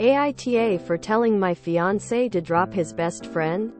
AITA for telling my fiancé to drop his best friend?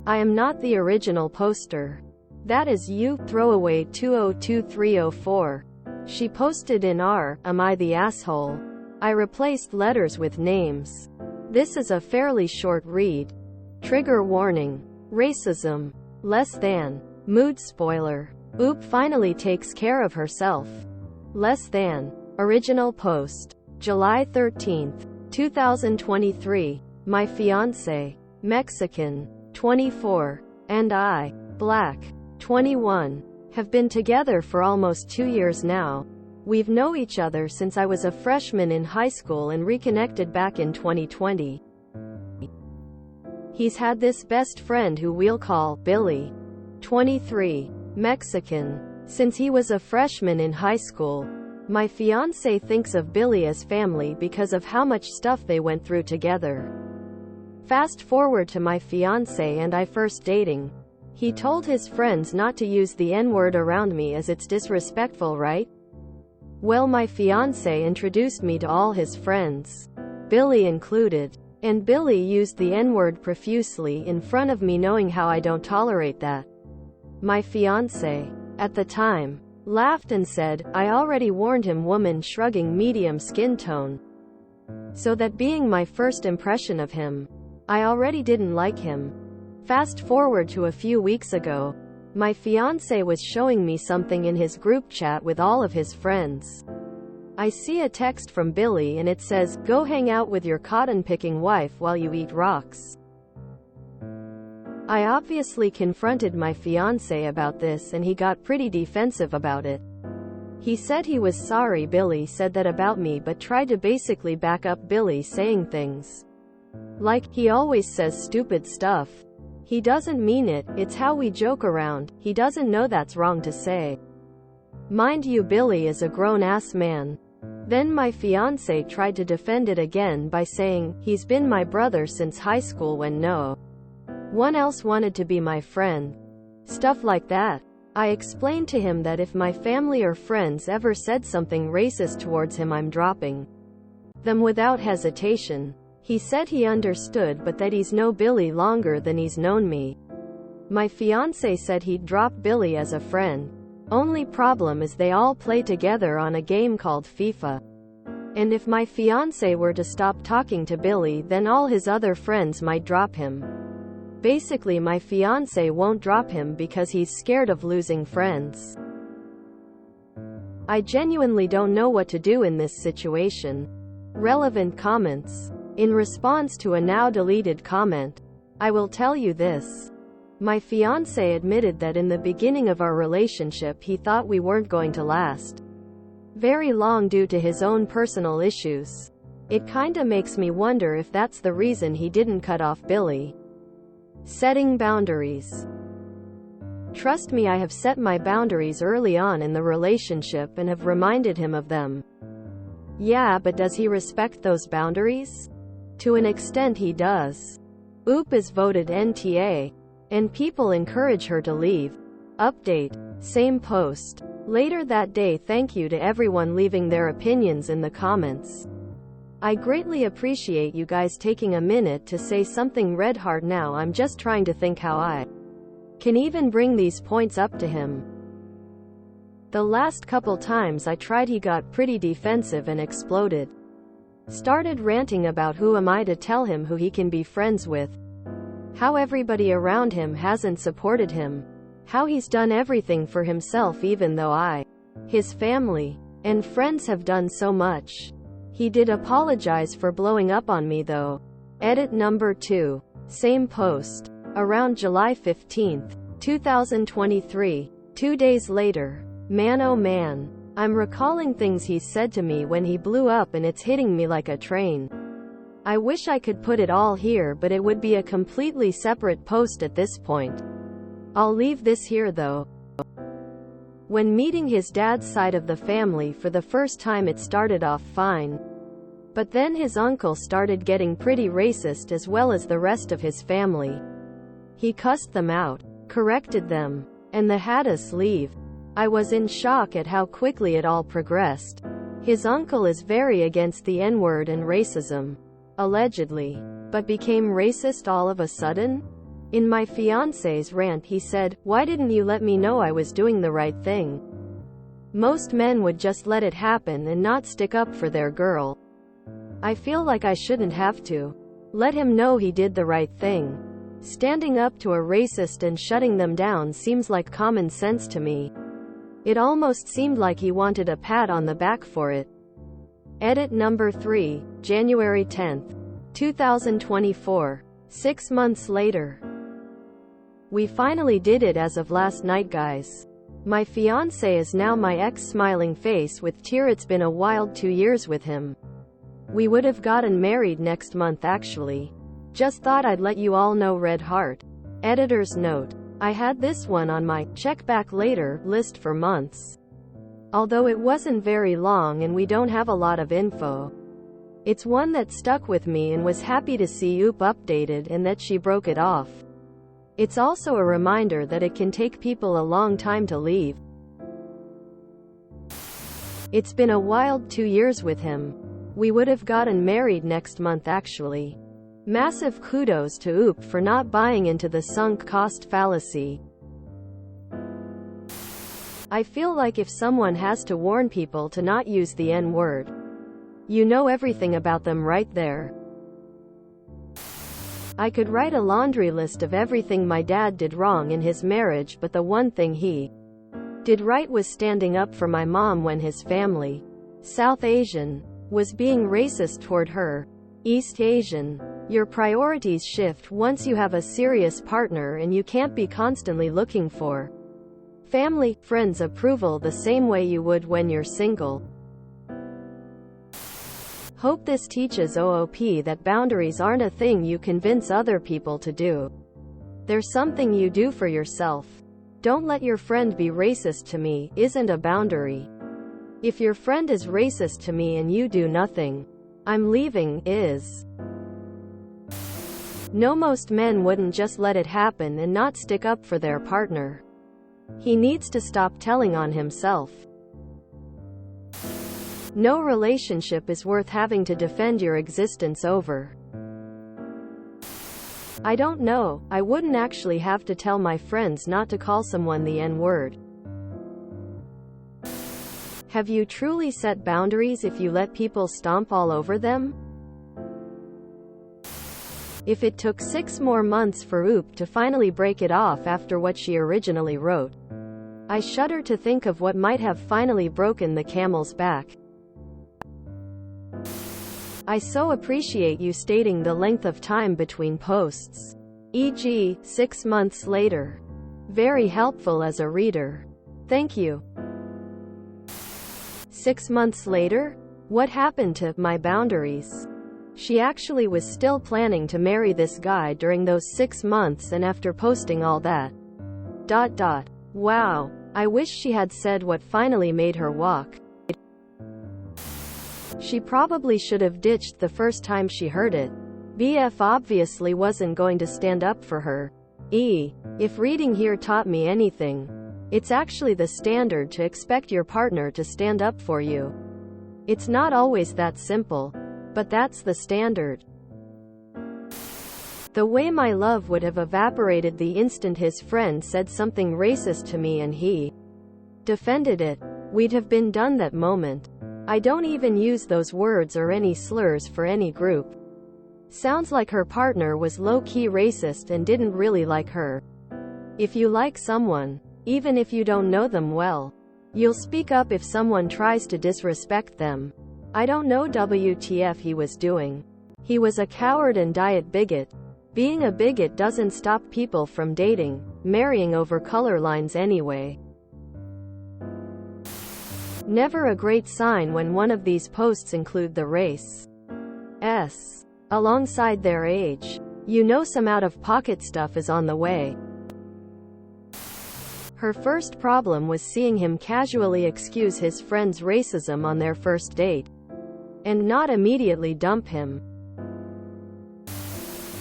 I am not the original poster. That is you, throwaway 202304. She posted in r, am I the asshole? I replaced letters with names. This is a fairly short read. Trigger warning. Racism. Less than. Mood spoiler. Oop finally takes care of herself. Less than. Original post. July 13th, 2023. My fiancé. Mexican. 24. And I. Black. 21. Have been together for almost 2 years now. We've known each other since I was a freshman in high school and reconnected back in 2020. He's had this best friend who we'll call Billy. 23. Mexican. Since he was a freshman in high school. My fiancé thinks of Billy as family because of how much stuff they went through together. Fast forward to my fiancé and I first dating. He told his friends not to use the N-word around me as it's disrespectful, right? Well, my fiancé introduced me to all his friends, Billy included. And Billy used the N-word profusely in front of me, knowing how I don't tolerate that. My fiancé, at the time, laughed and said, I already warned him, woman shrugging, medium skin tone. So that being my first impression of him, I already didn't like him. Fast forward to a few weeks ago, my fiancé was showing me something in his group chat with all of his friends. I see a text from Billy and it says, go hang out with your cotton-picking wife while you eat rocks. I obviously confronted my fiancé about this and he got pretty defensive about it. He said he was sorry Billy said that about me, but tried to basically back up Billy saying things like, he always says stupid stuff. He doesn't mean it, it's how we joke around, he doesn't know that's wrong to say. Mind you, Billy is a grown-ass man. Then my fiancé tried to defend it again by saying, he's been my brother since high school when no one else wanted to be my friend. Stuff like that. I explained to him that if my family or friends ever said something racist towards him, I'm dropping them without hesitation. He said he understood, but that he's known Billy longer than he's known me. My fiancé said he'd drop Billy as a friend. Only problem is they all play together on a game called FIFA. And if my fiancé were to stop talking to Billy, then all his other friends might drop him. Basically, my fiancé won't drop him because he's scared of losing friends. I genuinely don't know what to do in this situation. Relevant comments. In response to a now deleted comment, I will tell you this. My fiancé admitted that in the beginning of our relationship he thought we weren't going to last very long due to his own personal issues. It kinda makes me wonder if that's the reason he didn't cut off Billy. Setting boundaries. Trust me, I have set my boundaries early on in the relationship and have reminded him of them. Yeah, but does he respect those boundaries? To an extent he does. Oop is voted NTA. And people encourage her to leave. Update. Same post. Later that day. Thank you to everyone leaving their opinions in the comments. I greatly appreciate you guys taking a minute to say something. Red heart. Now I'm just trying to think how I can even bring these points up to him. The last couple times I tried he got pretty defensive and exploded. Started ranting about who am I to tell him who he can be friends with. How everybody around him hasn't supported him. How he's done everything for himself even though his family, and friends have done so much. He did apologize for blowing up on me though. Edit number 2. Same post. Around July 15th, 2023. 2 days later. Man oh man. I'm recalling things he said to me when he blew up and it's hitting me like a train. I wish I could put it all here, but it would be a completely separate post at this point. I'll leave this here though. When meeting his dad's side of the family for the first time, it started off fine. But then his uncle started getting pretty racist as well as the rest of his family. He cussed them out, corrected them, and they had us leave. I was in shock at how quickly it all progressed. His uncle is very against the N-word and racism. Allegedly. But became racist all of a sudden? In my fiancé's rant he said, "Why didn't you let me know I was doing the right thing?" Most men would just let it happen and not stick up for their girl. I feel like I shouldn't have to. Let him know he did the right thing. Standing up to a racist and shutting them down seems like common sense to me. It almost seemed like he wanted a pat on the back for it. Edit number 3, January 10th, 2024. 6 months later. We finally did it as of last night, guys. My fiancé is now my ex, smiling face with tear. It's been a wild 2 years with him. We would have gotten married next month actually. Just thought I'd let you all know. Red heart. Editor's note. I had this one on my check back later list for months. Although it wasn't very long and we don't have a lot of info. It's one that stuck with me and was happy to see Oop updated and that she broke it off. It's also a reminder that it can take people a long time to leave. It's been a wild 2 years with him. We would have gotten married next month actually. Massive kudos to Oop for not buying into the sunk cost fallacy. I feel like if someone has to warn people to not use the N-word, you know everything about them right there. I could write a laundry list of everything my dad did wrong in his marriage, but the one thing he did right was standing up for my mom when his family, South Asian, was being racist toward her, East Asian. Your priorities shift once you have a serious partner and you can't be constantly looking for family, friends' approval the same way you would when you're single. Hope this teaches OOP that boundaries aren't a thing you convince other people to do. They're something you do for yourself. Don't let your friend be racist to me isn't a boundary. If your friend is racist to me and you do nothing, I'm leaving is. No, most men wouldn't just let it happen and not stick up for their partner. He needs to stop telling on himself. No relationship is worth having to defend your existence over. I don't know, I wouldn't actually have to tell my friends not to call someone the N-word. Have you truly set boundaries if you let people stomp all over them? If it took 6 more months for Oop to finally break it off after what she originally wrote, I shudder to think of what might have finally broken the camel's back. I so appreciate you stating the length of time between posts, e.g., 6 months later. Very helpful as a reader. Thank you. 6 months later? What happened to my boundaries? She actually was still planning to marry this guy during those 6 months and after posting all that. Wow. I wish she had said what finally made her walk. She probably should have ditched the first time she heard it. BF obviously wasn't going to stand up for her. If reading here taught me anything, it's actually the standard to expect your partner to stand up for you. It's not always that simple, but that's the standard. The way my love would have evaporated the instant his friend said something racist to me and he defended it. We'd have been done that moment. I don't even use those words or any slurs for any group. Sounds like her partner was low-key racist and didn't really like her. If you like someone, even if you don't know them well, you'll speak up if someone tries to disrespect them. I don't know WTF he was doing. He was a coward and diet bigot. Being a bigot doesn't stop people from dating, marrying over color lines anyway. Never a great sign when one of these posts include the race S alongside their age. You know some out-of-pocket stuff is on the way. Her first problem was seeing him casually excuse his friend's racism on their first date, and not immediately dump him.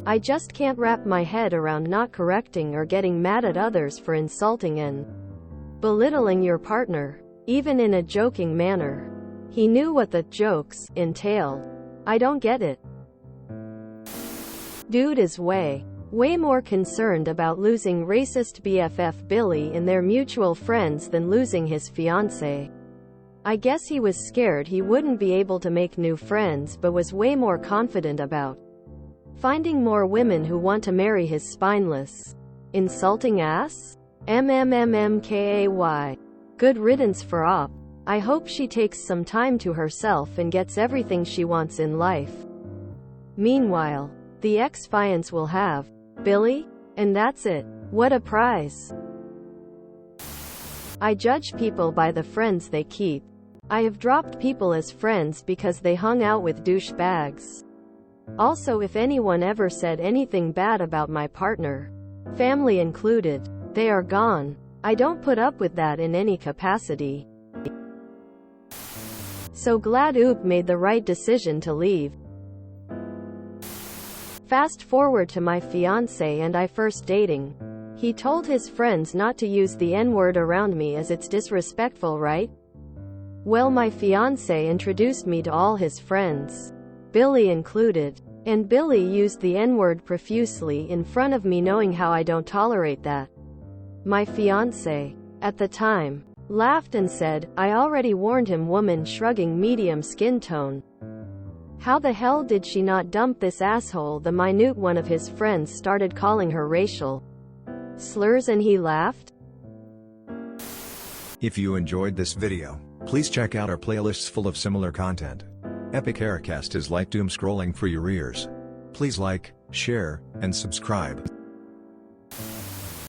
I just can't wrap my head around not correcting or getting mad at others for insulting and belittling your partner, even in a joking manner. He knew what the jokes entailed. I don't get it. Dude is way more concerned about losing racist BFF Billy and their mutual friends than losing his fiancé. I guess he was scared he wouldn't be able to make new friends, but was way more confident about finding more women who want to marry his spineless, insulting ass? MMMMKAY. Good riddance for Op. I hope she takes some time to herself and gets everything she wants in life. Meanwhile, the ex-fiancé will have Billy? And that's it. What a prize. I judge people by the friends they keep. I have dropped people as friends because they hung out with douchebags. Also, if anyone ever said anything bad about my partner, family included, they are gone. I don't put up with that in any capacity. So glad Oop made the right decision to leave. Fast forward to my fiancé and I first dating. He told his friends not to use the N-word around me as it's disrespectful, right? Well, my fiancé introduced me to all his friends, Billy included. And Billy used the N-word profusely in front of me, knowing how I don't tolerate that. My fiancé, at the time, laughed and said, I already warned him, woman shrugging, medium skin tone. How the hell did she not dump this asshole? The minute one of his friends started calling her racial slurs and he laughed. If you enjoyed this video, please check out our playlists full of similar content. Epic Aircast is like doom scrolling for your ears. Please like, share, and subscribe.